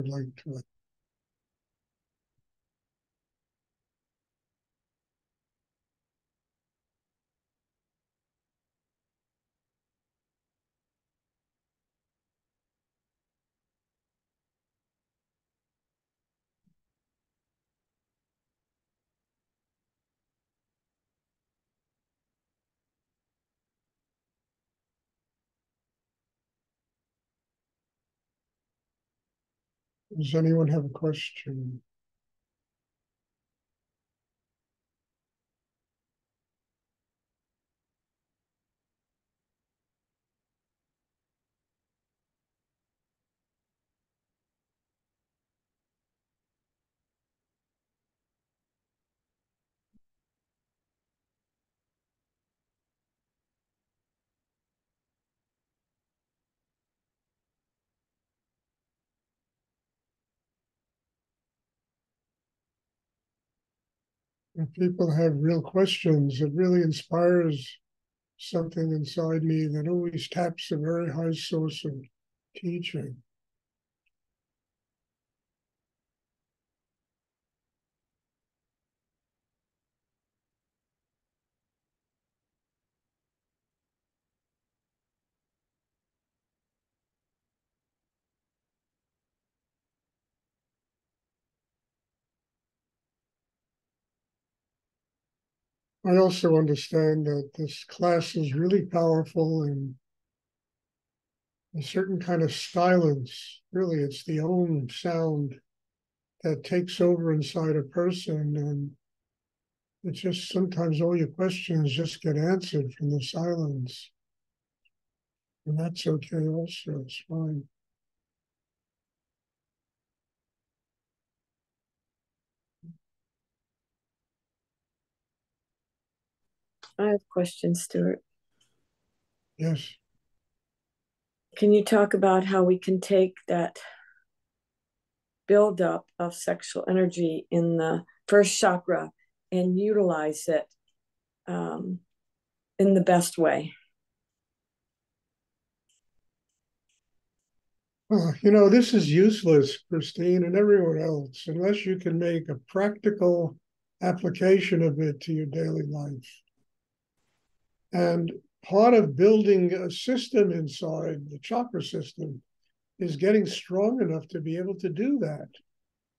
like to. Does anyone have a question? If people have real questions, it really inspires something inside me that always taps a very high source of teaching. I also understand that this class is really powerful in a certain kind of silence. Really, it's the own sound that takes over inside a person. And it's just sometimes all your questions just get answered from the silence. And that's okay also, it's fine. I have questions, Stuart. Yes. Can you talk about how we can take that buildup of sexual energy in the first chakra and utilize it in the best way? This is useless, Christine, and everyone else, unless you can make a practical application of it to your daily life. And part of building a system inside the chakra system is getting strong enough to be able to do that,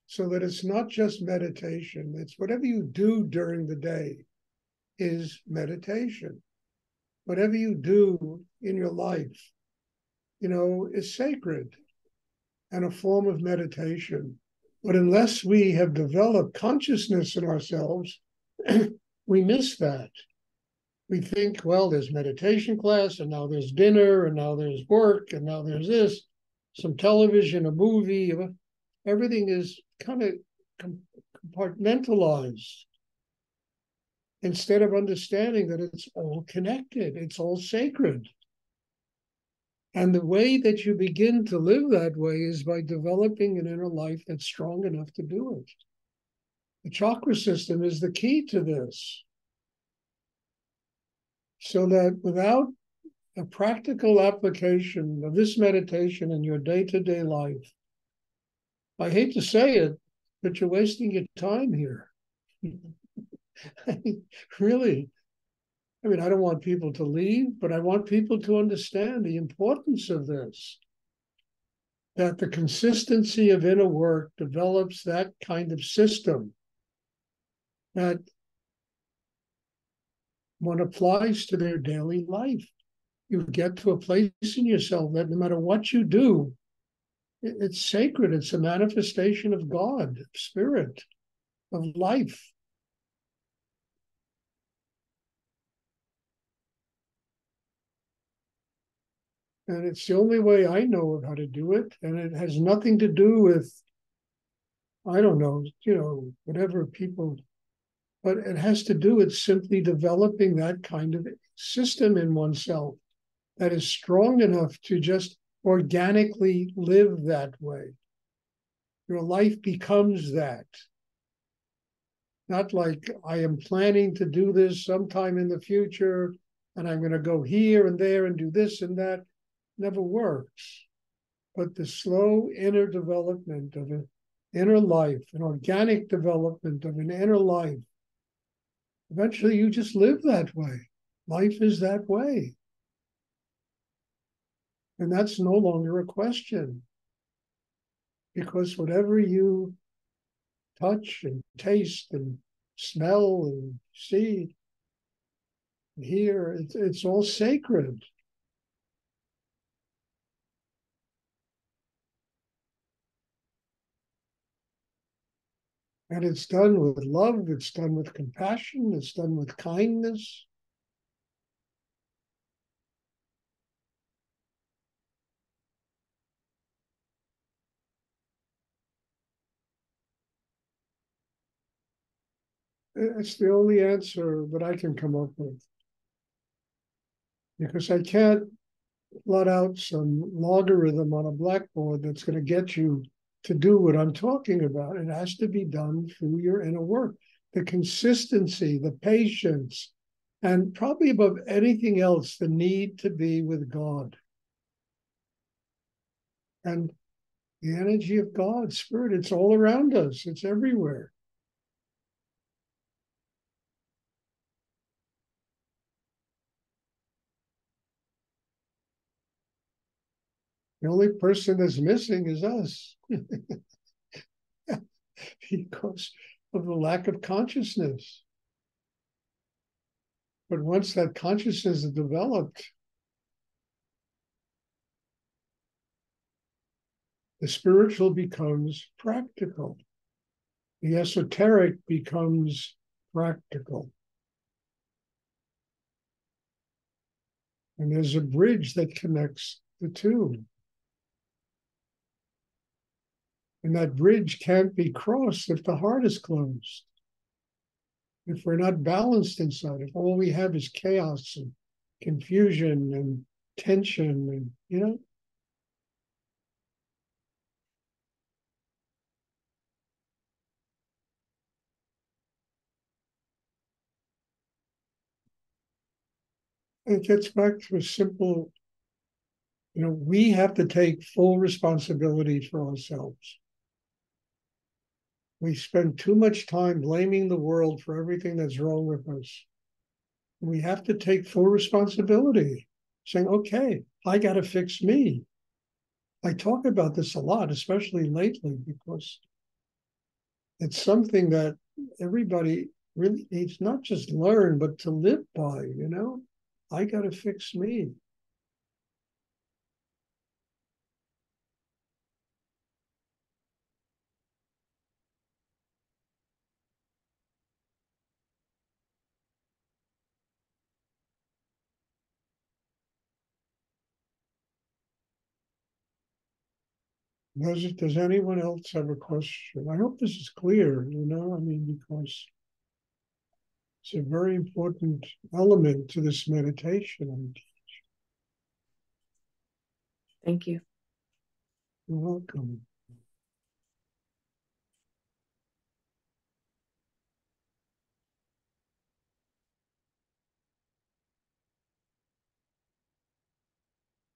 so that it's not just meditation. It's whatever you do during the day is meditation. Whatever you do in your life, is sacred and a form of meditation. But unless we have developed consciousness in ourselves, we miss that. We think, well, there's meditation class, and now there's dinner, and now there's work, and now there's this, some television, a movie. Everything is kind of compartmentalized instead of understanding that it's all connected, it's all sacred. And the way that you begin to live that way is by developing an inner life that's strong enough to do it. The chakra system is the key to this. So that without a practical application of this meditation in your day-to-day life, I hate to say it, but you're wasting your time here. Really. I don't want people to leave, but I want people to understand the importance of this. That the consistency of inner work develops that kind of system that one applies to their daily life. You get to a place in yourself that no matter what you do, it's sacred. It's a manifestation of God, of spirit, of life. And it's the only way I know of how to do it. And it has nothing to do with, I don't know, whatever people, but it has to do with simply developing that kind of system in oneself that is strong enough to just organically live that way. Your life becomes that. Not like I am planning to do this sometime in the future, and I'm going to go here and there and do this and that. Never works. but the slow inner development of an inner life, an organic development of an inner life, eventually you just live that way. Life is that way. And that's no longer a question, because whatever you touch and taste and smell and see and hear, it's all sacred. And it's done with love, it's done with compassion, it's done with kindness. It's the only answer that I can come up with, because I can't plot out some logarithm on a blackboard that's going to get you to do what I'm talking about. It has to be done through your inner work. The consistency, the patience, and probably above anything else, the need to be with God. And the energy of God, Spirit, it's all around us. It's everywhere. The only person that's missing is us because of the lack of consciousness. But once that consciousness is developed, the spiritual becomes practical. The esoteric becomes practical. And there's a bridge that connects the two. And that bridge can't be crossed if the heart is closed. If we're not balanced inside, if all we have is chaos and confusion and tension and, it gets back to a simple, we have to take full responsibility for ourselves. We spend too much time blaming the world for everything that's wrong with us. We have to take full responsibility, saying, okay, I got to fix me. I talk about this a lot, especially lately, because it's something that everybody really needs not just learn, but to live by, I got to fix me. Does anyone else have a question? I hope this is clear, because it's a very important element to this meditation. Thank you. You're welcome.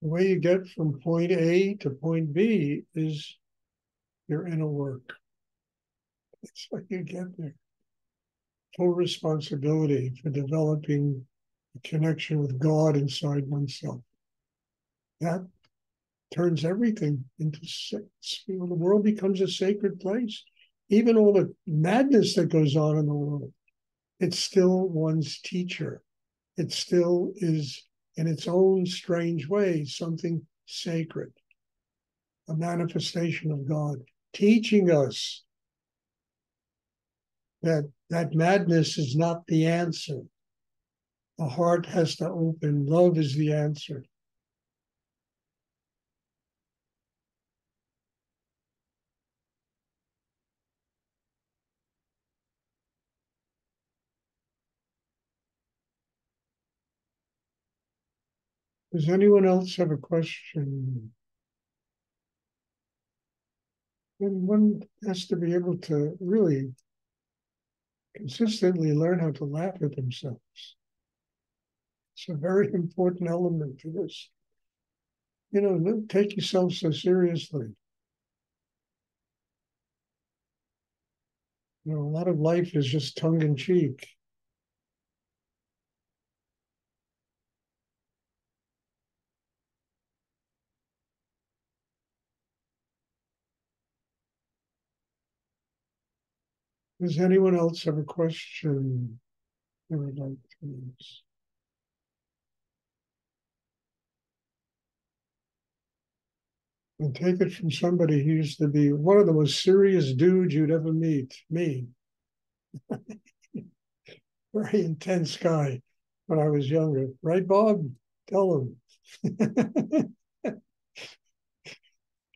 The way you get from point A to point B is your inner work. It's like you get there. Full responsibility for developing a connection with God inside oneself. That turns everything into the world becomes a sacred place. Even all the madness that goes on in the world, it's still one's teacher. It still is, in its own strange way, something sacred, a manifestation of God, teaching us that madness is not the answer. The heart has to open. Love is the answer. Does anyone else have a question? And one has to be able to really consistently learn how to laugh at themselves. It's a very important element to this. don't take yourself so seriously. A lot of life is just tongue in cheek. Does anyone else have a question they would like to ask? And take it from somebody who used to be one of the most serious dudes you'd ever meet, me. Very intense guy when I was younger. Right, Bob? Tell him. He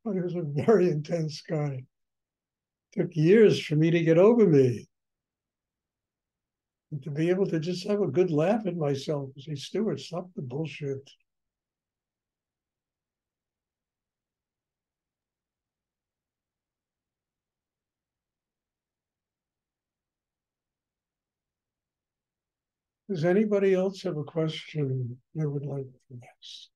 was a very intense guy. Took years for me to get over me. And to be able to just have a good laugh at myself and say, Stuart, stop the bullshit. Does anybody else have a question they would like to ask?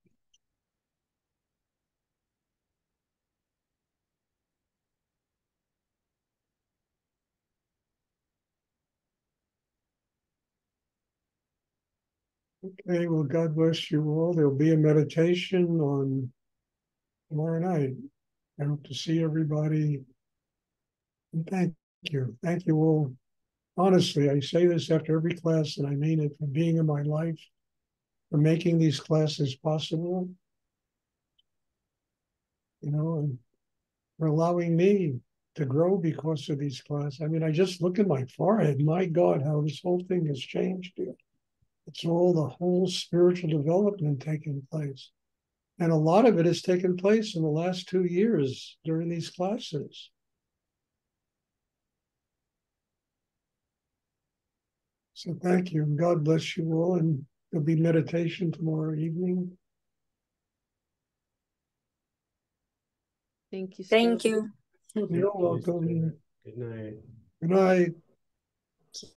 Okay, well, God bless you all. There'll be a meditation on tomorrow night. I hope to see everybody. And thank you. Thank you all. Honestly, I say this after every class, and I mean it, for being in my life, for making these classes possible, and for allowing me to grow because of these classes. I mean, I just look at my forehead. My God, how this whole thing has changed here. It's all the whole spiritual development taking place. And a lot of it has taken place in the last 2 years during these classes. So thank you. And God bless you all. And there'll be meditation tomorrow evening. Thank you. Thank you. You're welcome. Good night. Good night.